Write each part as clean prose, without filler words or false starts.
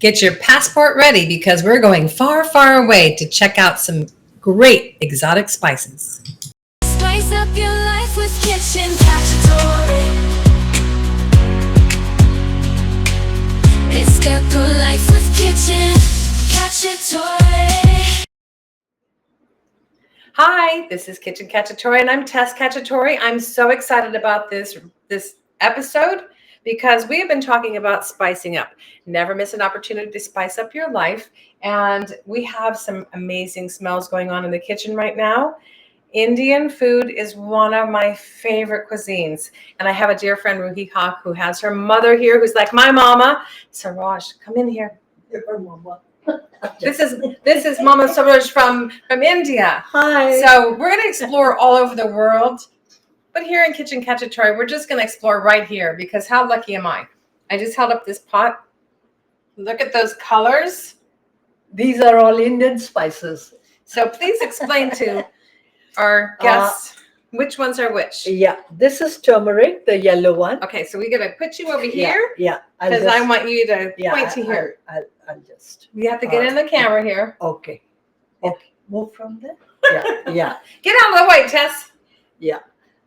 Get your passport ready because we're going far, far away to check out some great exotic spices. Spice up your life with Kitchen Cacciatore. It's got good life with Kitchen Cacciatore. Hi, this is Kitchen Cacciatore and I'm Tess Cacciatore. I'm so excited about this episode because we have been talking about spicing up. Never miss an opportunity to spice up your life. And we have some amazing smells going on in the kitchen right now. Indian food is one of my favorite cuisines. And I have a dear friend, Ruhi Haq, who has her mother here, who's like my mama. Saroj, come in here. Her mama. This is Mama Saroj from India. Hi. So we're going to explore all over the world. But here in Kitchen Cacciatore, we're just going to explore right here because how lucky am I? I just held up this pot. Look at those colors. These are all Indian spices. So please explain to our guests which ones are which. Yeah, this is turmeric, the yellow one. Okay, so we're going to put you over here. Yeah. Because I want you to point to here. I'll just. You have to get in the camera here. Okay. Move from there. Yeah. Get out of the way, Tess. Yeah.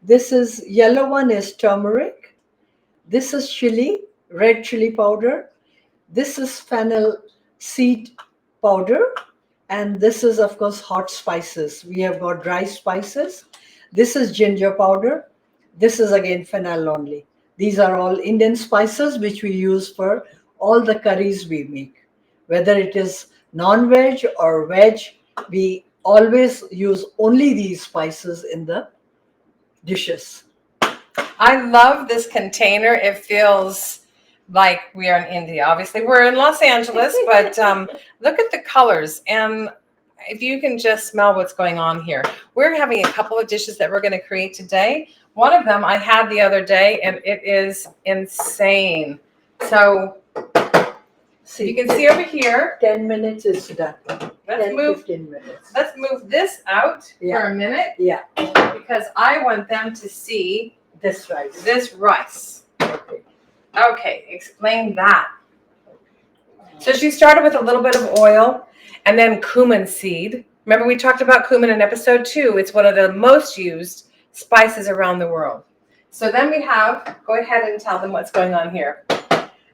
This is yellow one is turmeric. This is chili, red chili powder. This is fennel seed powder. And this is, of course, hot spices. We have got dry spices. This is ginger powder. This is again fennel only. These are all Indian spices which we use for all the curries we make. Whether it is non-veg or veg, we always use only these spices in the dishes. I love this container. It feels like we are in India. Obviously, we're in Los Angeles, but look at the colors. And if you can just smell what's going on here. We're having a couple of dishes that we're going to create today. One of them I had the other day, and it is insane. So you can see over here. 10 minutes is done. Let's move 15 minutes. Let's move this out for a minute. Yeah. Because I want them to see This rice. this rice. Okay. Okay, explain that. So she started with a little bit of oil and then cumin seed. Remember we talked about cumin in episode 2. It's one of the most used spices around the world. So then we have, go ahead and tell them what's going on here.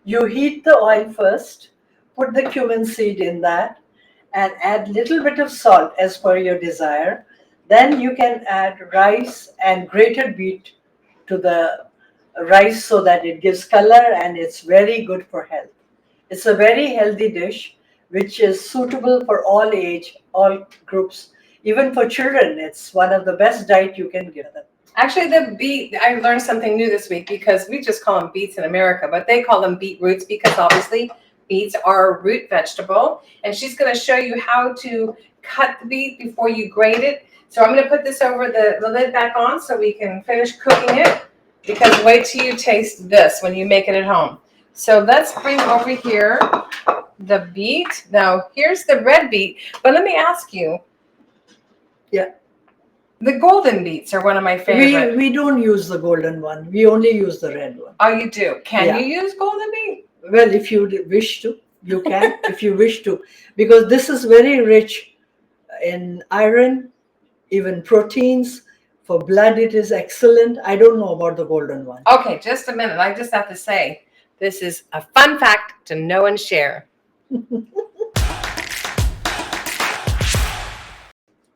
You heat the oil first, put the cumin seed in that, and add little bit of salt as per your desire. Then you can add rice and grated beet to the rice so that it gives color and it's very good for health. It's a very healthy dish which is suitable for all age, all groups. Even for children, it's one of the best diet you can give them. Actually, the beet, I learned something new this week because we just call them beets in America, but they call them beetroots because obviously beets are a root vegetable. And she's going to show you how to cut the beet before you grate it. So I'm going to put this over the lid back on so we can finish cooking it. Because wait till you taste this when you make it at home. So let's bring over here the beet. Now, here's the red beet. But let me ask you. Yeah. The golden beets are one of my favorite. We don't use the golden one. We only use the red one. Oh, you do? Can you use golden beet? Well, if you wish to, you can. If you wish to. Because this is very rich in iron, even proteins. For blood, it is excellent. I don't know about the golden one. Okay, just a minute. I just have to say, this is a fun fact to know and share.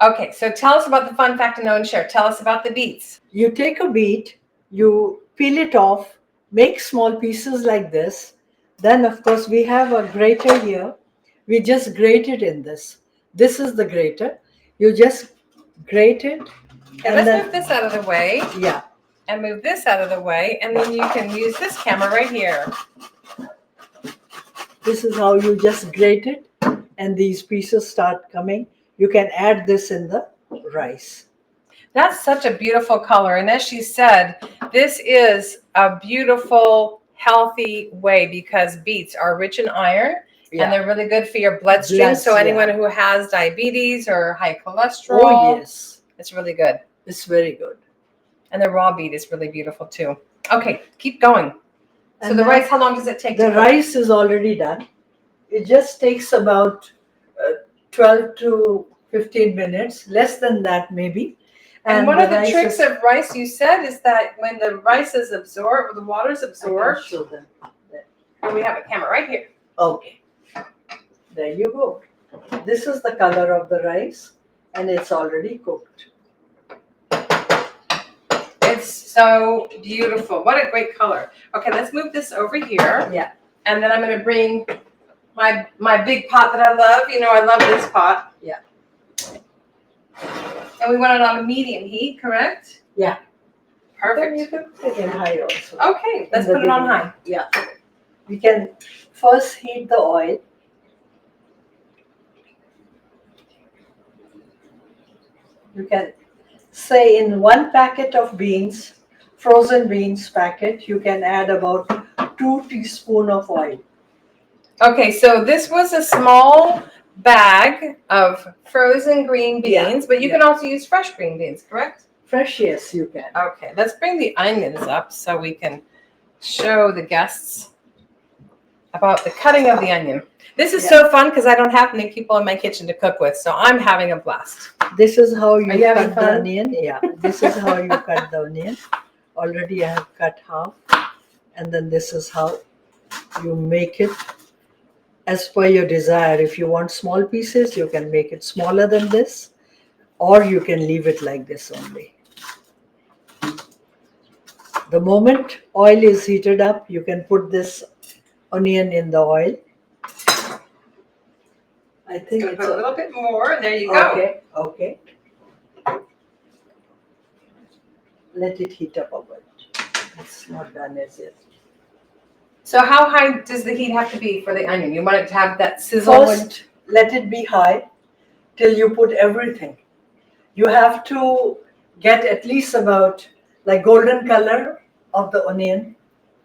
Okay, so tell us about the fun fact to know and share. Tell us about the beets. You take a beet, you peel it off, make small pieces like this. Then, of course, we have a grater here. We just grate it in this. This is the grater. You just grate it. Okay, let's move this out of the way. Yeah. And move this out of the way. And then you can use this camera right here. This is how you just grate it. And these pieces start coming. You can add this in the rice. That's such a beautiful color. And as she said, this is a beautiful, healthy way because beets are rich in iron. And they're really good for your bloodstream. So anyone who has diabetes or high cholesterol. Oh, yes. It's really good. It's very good. And the raw beet is really beautiful too. Okay, keep going. So the rice, how long does it take to The cook? rice is already done. It just takes about 12 to 15 minutes, less than that maybe. And one the of the rice tricks is- of rice you said is that when the rice is absorbed, the water's I can absorbed, show them. and we have a camera right here. Okay, there you go. This is the color of the rice, and it's already cooked. It's so beautiful. What a great color. Okay, let's move this over here. Yeah. And then I'm going to bring my big pot that I love. You know, I love this pot. Yeah. And we want it on a medium heat, correct? Yeah. Then you Perfect. can put it in high also. Okay, let's In the put it on beginning. high. Yeah. We can first heat the oil. You can say in 1 packet of beans, frozen beans packet, you can add about 2 teaspoons of oil. Okay, so this was a small bag of frozen green beans, Yeah, but you can also use fresh green beans, correct? Fresh, yes, you can. Okay, let's bring the onions up so we can show the guests about the cutting of the onion. This is so fun because I don't have many people in my kitchen to cook with, so I'm having a blast. This is how you Are you having cut the fun? onion. Yeah, this is how you cut the onion. Already I have cut half, and then this is how you make it as per your desire. If you want small pieces, you can make it smaller than this, or you can leave it like this only. The moment oil is heated up, you can put this onion in the oil. I think Gonna it's put a little bit more, and there you go. okay. Okay. Let it heat up a bit. It's not done as yet. So how high does the heat have to be for the onion? You want it to have that sizzle? First, let it be high till you put everything. You have to get at least about like golden color of the onion.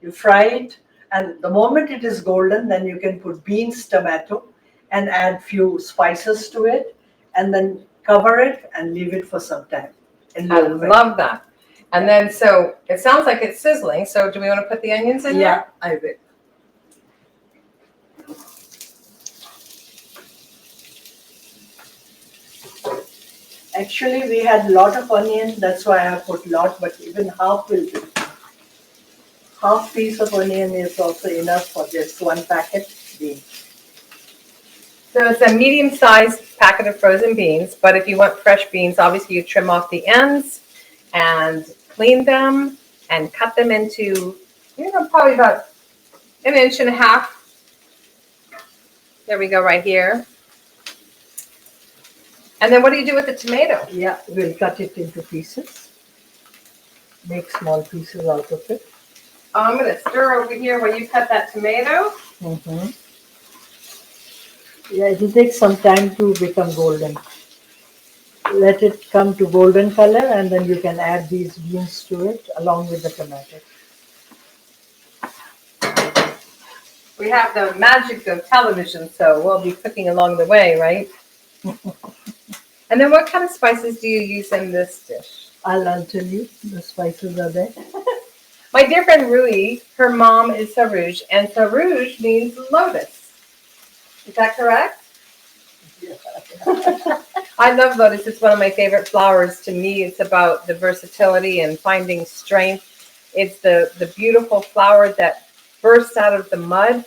You fry it, and the moment it is golden, then you can put beans, tomato, and add few spices to it, and then cover it and leave it for some time. I love that. And then, so it sounds like it's sizzling. So do we want to put the onions in Yeah, I will. Actually, we had a lot of onion, that's why I have put lot, but even half will do. Half piece of onion is also enough for just 1 packet beans. So it's a medium-sized packet of frozen beans, but if you want fresh beans, obviously you trim off the ends and clean them and cut them into, probably about 1.5 inches. There we go, right here. And then what do you do with the tomato? Yeah, we'll cut it into pieces. Make small pieces out of it. I'm going to stir over here while you cut that tomato. Mm-hmm. Yeah, it will take some time to become golden. Let it come to golden color, and then you can add these beans to it along with the tomato. We have the magic of television, so we'll be cooking along the way, right? And then what kind of spices do you use in this dish? I'll tell you, the spices are there. My dear friend Rui, her mom is Saroj, and Saroj means lotus. Is that correct? Yeah. I love lotus. It's one of my favorite flowers. To me, it's about the versatility and finding strength. It's the beautiful flower that bursts out of the mud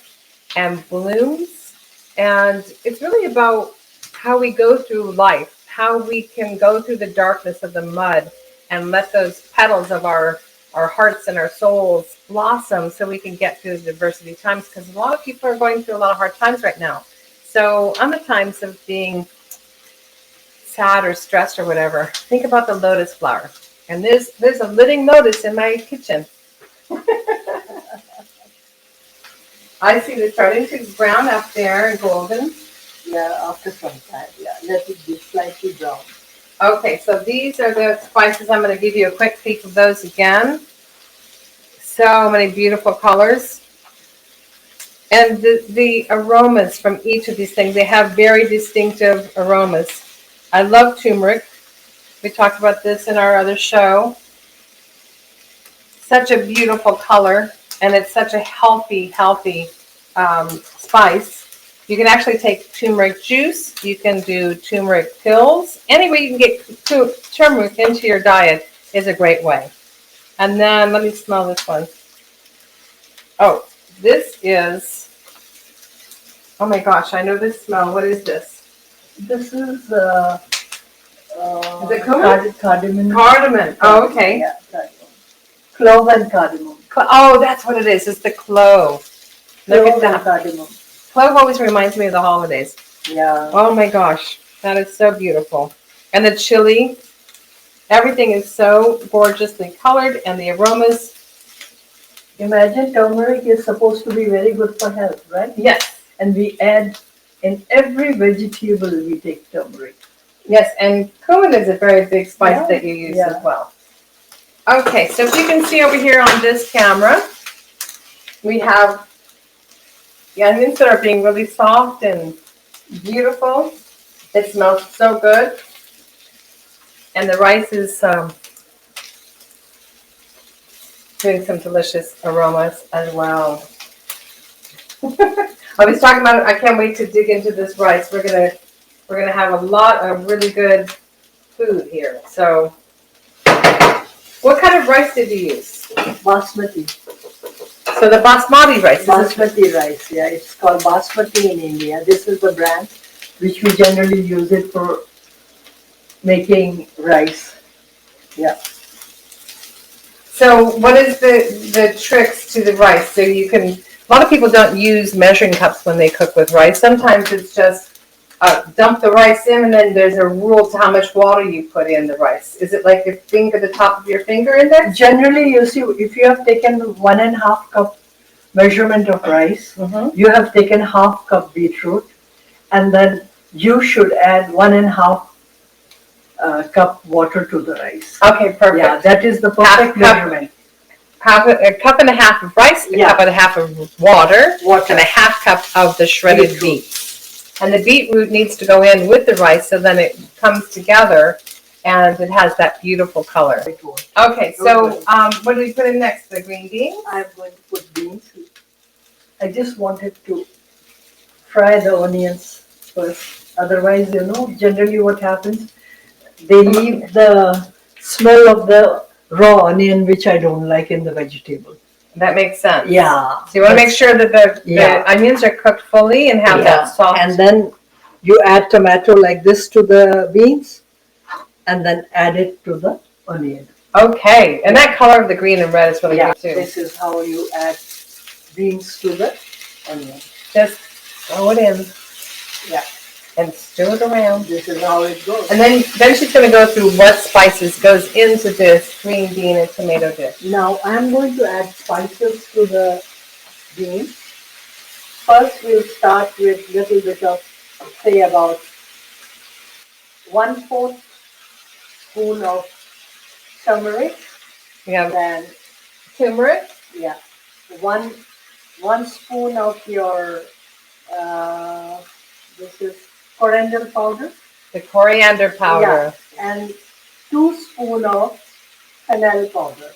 and blooms. And it's really about how we go through life, how we can go through the darkness of the mud and let those petals of our hearts and our souls blossom so we can get through the adversity times, because a lot of people are going through a lot of hard times right now. So on the times of being sad or stressed or whatever, think about the lotus flower. And there's a living lotus in my kitchen. I see it starting to brown up there and golden. Yeah, after some time, yeah. Let it be slightly brown. Okay, so these are the spices. I'm going to give you a quick peek of those again. So many beautiful colors. And the aromas from each of these things, they have very distinctive aromas. I love turmeric. We talked about this in our other show. Such a beautiful color, and it's such a healthy spice. You can actually take turmeric juice. You can do turmeric pills. Any way you can get turmeric into your diet is a great way. And then let me smell this one. Oh, this is, oh my gosh, I know this smell. What is this? This is it cumin? Cardamom. Cardamom. Oh, okay. Yeah, cardamom. Clove and cardamom. Oh, that's what it is. It's the clove. Look at Clove and that. cardamom. Clove always reminds me of the holidays. Yeah. Oh my gosh, that is so beautiful. And the chili, everything is so gorgeously colored, and the aromas. Imagine turmeric is supposed to be very good for health, right? Yes, And we add in every vegetable we take turmeric. yes, and cumin is a very big spice Yeah, that you use yeah. as well. Okay, so if you can see over here on this camera, we have the onions that are being really soft and beautiful. It smells so good. And the rice is doing some delicious aromas as well. I was talking about it. I can't wait to dig into this rice. We're gonna have a lot of really good food here. So, what kind of rice did you use? Basmati. So the basmati rice. Basmati rice, yeah. It's called basmati in India. This is the brand which we generally use it for making rice. Yeah. So what is the tricks to the rice? So you can, a lot of people don't use measuring cups when they cook with rice. Sometimes it's just dump the rice in, and then there's a rule to how much water you put in the rice. Is it like the top of your finger in there? Generally, you see, if you have taken 1.5 cup measurement of rice, you have taken 1/2 cup beetroot, and then you should add 1.5 cup water to the rice. Okay, perfect. Yeah, that is the perfect measurement. A cup and a half of rice, a cup and a half of water, and a 1/2 cup of the shredded beet. And the beetroot needs to go in with the rice, so then it comes together and it has that beautiful color. Okay, so what do we put in next? The green beans? I'm going to put beans. I just wanted to fry the onions first. Otherwise, generally what happens, they leave the smell of the raw onion, which I don't like in the vegetable. That makes sense. Yeah. So you want to make sure that the onions are cooked fully and have that soft. And then you add tomato like this to the beans, and then add it to the onion. Okay, and that color of the green and red is really good too. This is how you add beans to the onion. Just throw it in. Yeah. And stir it around. This is how it goes. And then she's going to go through what spices goes into this green bean and tomato dish. Now I'm going to add spices to the beans. First we'll start with a little bit of, say about 1/4 spoon of turmeric. We have Then turmeric. yeah, one spoon of your this is coriander powder. The coriander powder. Yeah, and 2 spoons of fennel powder.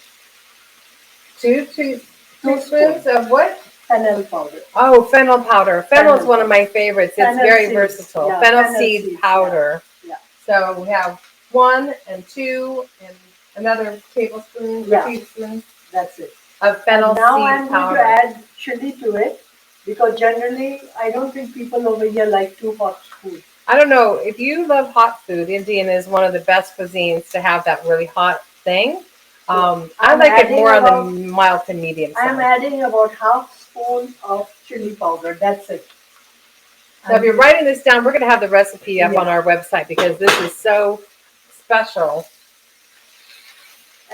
Two spoons of what? Fennel powder. Oh, fennel powder. Fennel is one of my favorites. It's Fennel very seeds. versatile. Yeah, Fennel fennel seed seeds, powder. Yeah. So we have 1 and 2 and another tablespoon, Yeah. teaspoon That's it. of fennel Now seed I'm powder. going to add chili to it, because generally I don't think people over here like too hot food. I don't know. If you love hot food, Indian is one of the best cuisines to have that really hot thing. I like it more on the mild to medium side. I'm adding about 1/2 spoon of chili powder. That's it. So if you're writing this down, we're going to have the recipe up Yeah. on our website, because this is so special.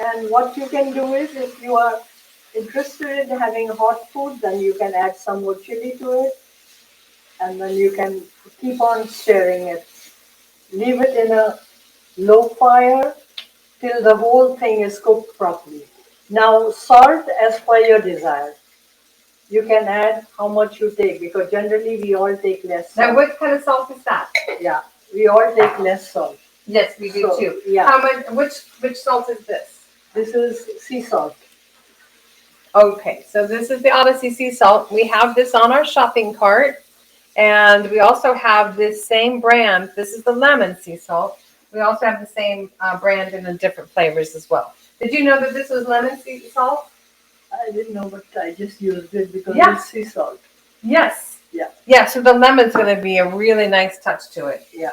And what you can do is, if you are interested in having hot food, then you can add some more chili to it. And then you can keep on stirring it. Leave it in a low fire till the whole thing is cooked properly. Now salt as per your desire. You can add how much you take, because generally we all take less salt. Now, what kind of salt is that? Yeah, we all take less salt. Yes, we do So, too. yeah. How much? Which salt is this? This is sea salt. Okay, so this is the Odyssey sea salt. We have this on our shopping cart. And we also have this same brand. This is the lemon sea salt. We also have the same brand in the different flavors as well. Did you know that this was lemon sea salt? I didn't know, but I just used it because Yeah. it's sea salt. Yes. Yeah. Yeah, so the lemon's going to be a really nice touch to it. Yeah.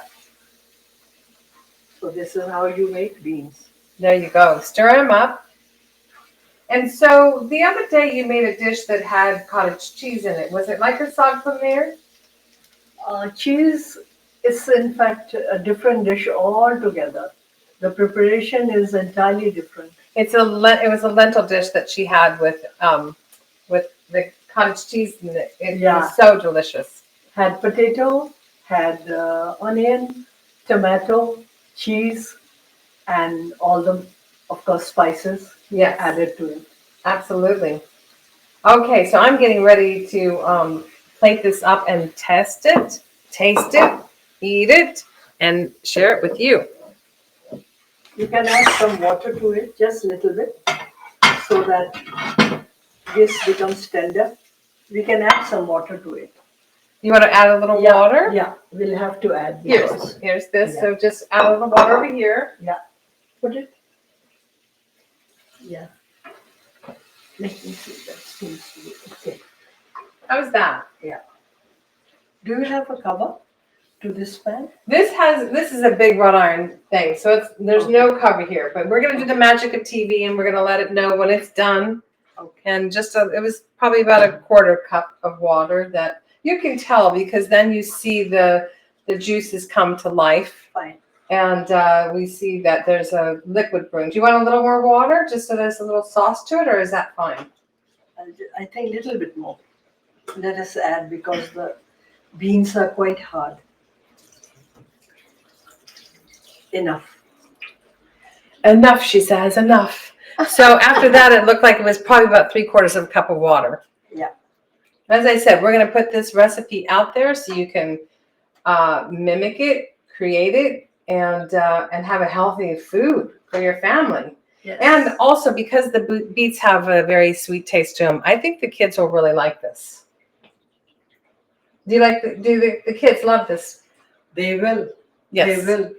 So this is how you make beans. There you go. Stir them up. And so the other day you made a dish that had cottage cheese in it. Was it like a saag paneer? Cheese is in fact a different dish altogether. The preparation is entirely different. It was a lentil dish that she had with the cottage cheese in it. It was so delicious. Had potato, had onion, tomato, cheese, and all the, of course, spices added to it. Absolutely. Okay, so I'm getting ready to plate this up and test it, taste it, eat it, and share it with you. You can add some water to it, just a little bit, so that this becomes tender. We can add some water to it. You want to add a little water? Yeah, we'll have to add. Here's this. So just add a little water over here. Yeah. Put it. Yeah. Let me see. That seems to be okay. How's that? Yeah. Do you have a cover to this pan? This is a big wrought iron thing, so there's no cover here. But we're gonna do the magic of TV, and we're gonna let it know when it's done. Okay. And it was probably about a quarter cup of water that you can tell because then you see the juices come to life. Fine. And we see that there's a liquid brewing. Do you want a little more water just so there's a little sauce to it, or is that fine? I think a little bit more. Let us add because the beans are quite hard. Enough. Enough, she says, enough. So after that, it looked like it was probably about 3/4 of a cup of water. Yeah. As I said, we're going to put this recipe out there so you can mimic it, create it, and have a healthy food for your family. Yes. And also because the beets have a very sweet taste to them, I think the kids will really like this. Do the kids love this? They will. Yes. They will.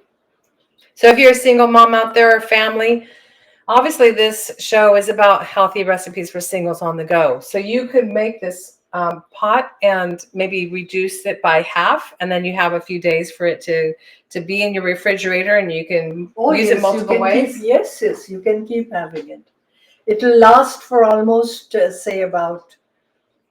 So if you're a single mom out there or family, obviously this show is about healthy recipes for singles on the go. So you could make this pot and maybe reduce it by half, and then you have a few days for it to be in your refrigerator, and you can use it multiple ways. Yes, you can keep having it. It will last for almost say about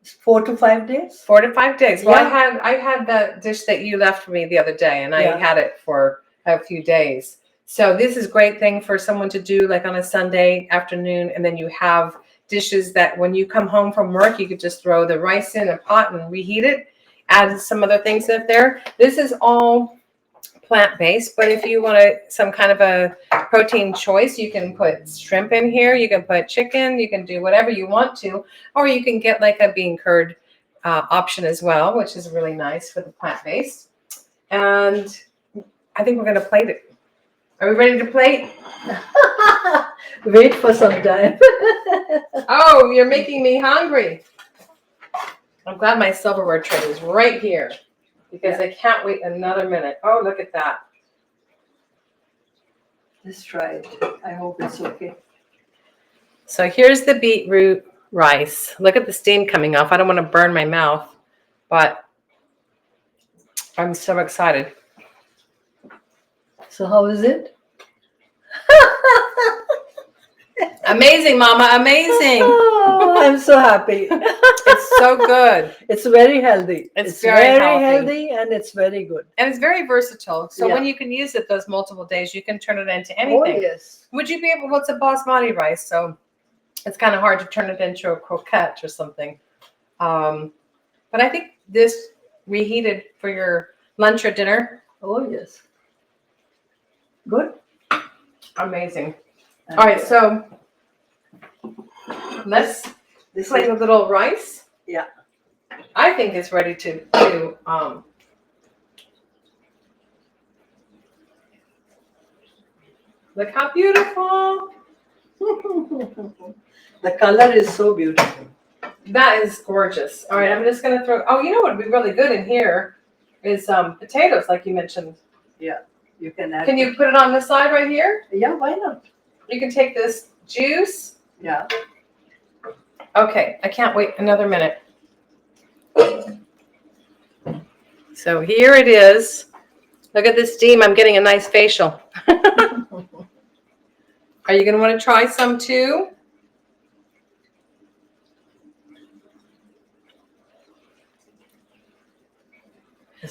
4 to 5 days. 4 to 5 days. Well, Yeah. I had that dish that you left for me the other day, and I had it for a few days. So this is a great thing for someone to do like on a Sunday afternoon, and then you have dishes that when you come home from work, you could just throw the rice in a pot and reheat it, add some other things in there. This is all plant-based, but if you want some kind of a protein choice, you can put shrimp in here, you can put chicken, you can do whatever you want to, or you can get like a bean curd option as well, which is really nice for the plant-based. And I think we're going to plate it. Are we ready to plate? Wait for some time. Oh, you're making me hungry. I'm glad my silverware tray is right here because I can't wait another minute. Oh, look at that. Let's try it. I hope it's okay. So here's the beetroot rice. Look at the steam coming off. I don't want to burn my mouth, but I'm so excited. So how is it? Amazing, Mama, amazing. Oh, I'm so happy. It's so good. It's very healthy. It's very healthy and it's very good. And it's very versatile. So when you can use it those multiple days, you can turn it into anything. Oh, yes. Would you be able, what's a basmati rice? So it's kind of hard to turn it into a croquette or something. But I think this reheated for your lunch or dinner. Oh, yes. Good. Amazing. All right, so let's plate a little rice. Yeah. I think it's ready to look how beautiful. The color is so beautiful. That is gorgeous. All right, I'm just gonna throw. Oh, you know what would be really good in here is potatoes, like you mentioned. Yeah, you can add. Can you put it on this side right here? Yeah, why not? You can take this juice. Yeah. Okay, I can't wait another minute. So here it is. Look at this steam. I'm getting a nice facial. Are you gonna want to try some too?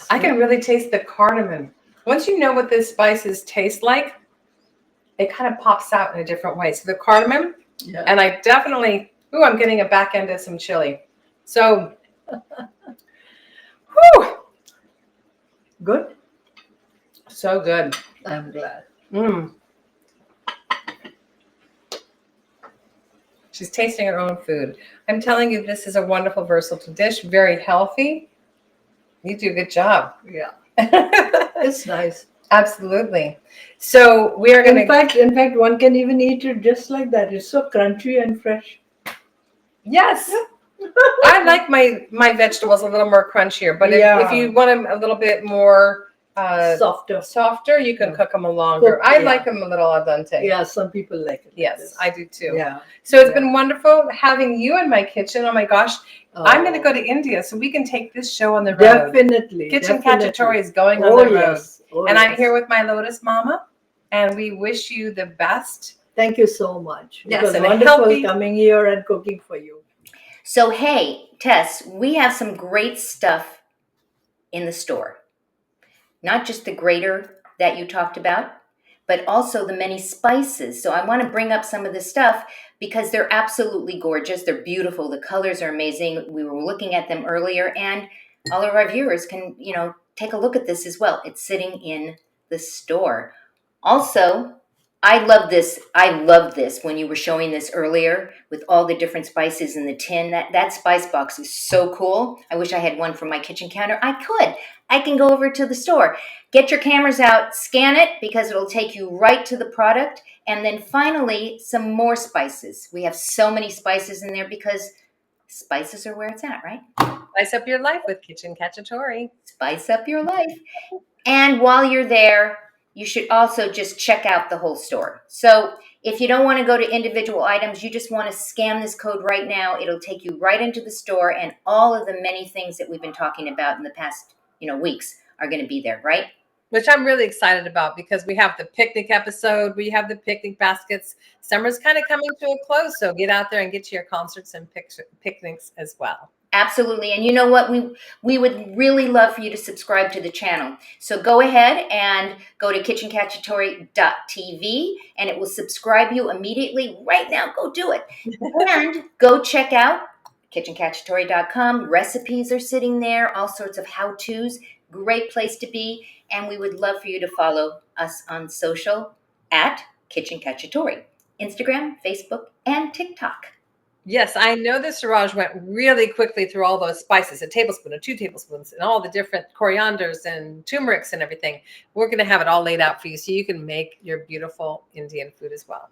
I can really taste the cardamom. Once you know what the spices taste like, it kind of pops out in a different way. So the cardamom, Yeah. and I definitely, I'm getting a back end of some chili. So, whew, Good. so good. I'm glad. Mm. She's tasting her own food. I'm telling you, this is a wonderful, versatile dish, very healthy. You do a good job. Yeah. It's nice. Absolutely. So we are going to. In fact, one can even eat it just like that. It's so crunchy and fresh. Yes. I like my vegetables a little more crunchier, but if you want them a little bit more softer, you can cook them longer. I like them a little al dente. Yeah, some people like it. Yes, I do too. Yeah. So it's been wonderful having you in my kitchen. Oh my gosh. I'm going to go to India so we can take this show on the road. Definitely. Kitchen Cacciatore is going on the road. Yes. And I'm here with my Lotus Mama, and we wish you the best. Thank you so much. Yes, it was and a wonderful healthy- coming here and cooking for you. So, hey, Tess, we have some great stuff in the store. Not just the grater that you talked about, but also the many spices. So I want to bring up some of the stuff because they're absolutely gorgeous. They're beautiful. The colors are amazing. We were looking at them earlier, and all of our viewers can, take a look at this as well. It's sitting in the store. Also, I love this. I love this when you were showing this earlier with all the different spices in the tin. That spice box is so cool. I wish I had one for my kitchen counter. I can go over to the store. Get your cameras out, scan it because it'll take you right to the product. And then finally, some more spices. We have so many spices in there because spices are where it's at, right? Spice up your life with Kitchen Cacciatore. Spice up your life. And while you're there, you should also just check out the whole store. So if you don't want to go to individual items, you just want to scan this code right now. It'll take you right into the store, and all of the many things that we've been talking about in the past, weeks are going to be there, right? Which I'm really excited about because we have the picnic episode. We have the picnic baskets. Summer's kind of coming to a close, so get out there and get to your concerts and picnics as well. Absolutely. And you know what? We would really love for you to subscribe to the channel. So go ahead and go to kitchencacciatore.tv and it will subscribe you immediately. Right now, go do it. And go check out kitchencacciatore.com. Recipes are sitting there, all sorts of how-tos. Great place to be. And we would love for you to follow us on social at Kitchen Cacciatore, Instagram, Facebook, and TikTok. Yes, I know the Saroj went really quickly through all those spices, a tablespoon or 2 tablespoons, and all the different corianders and turmerics and everything. We're going to have it all laid out for you so you can make your beautiful Indian food as well.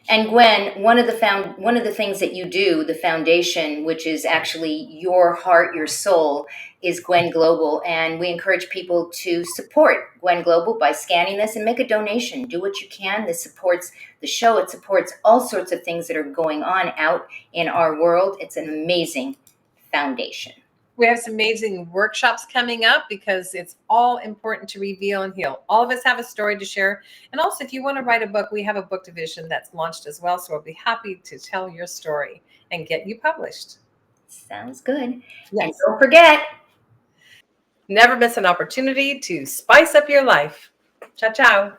And Gwen, one of the things that you do, the foundation, which is actually your heart, your soul, is Gwen Global. And we encourage people to support Gwen Global by scanning this and make a donation. Do what you can. This supports the show. It supports all sorts of things that are going on out in our world. It's an amazing foundation. We have some amazing workshops coming up because it's all important to reveal and heal. All of us have a story to share. And also, if you want to write a book, we have a book division that's launched as well. So we'll be happy to tell your story and get you published. Sounds good. Yes. And don't forget, never miss an opportunity to spice up your life. Ciao, ciao.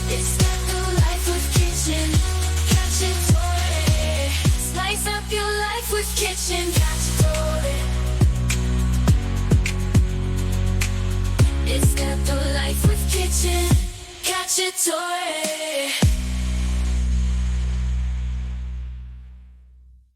It's not the life of kitchen Cacciatore. Slice up your life with Kitchen Cacciatore. It's got the life with Kitchen Cacciatore.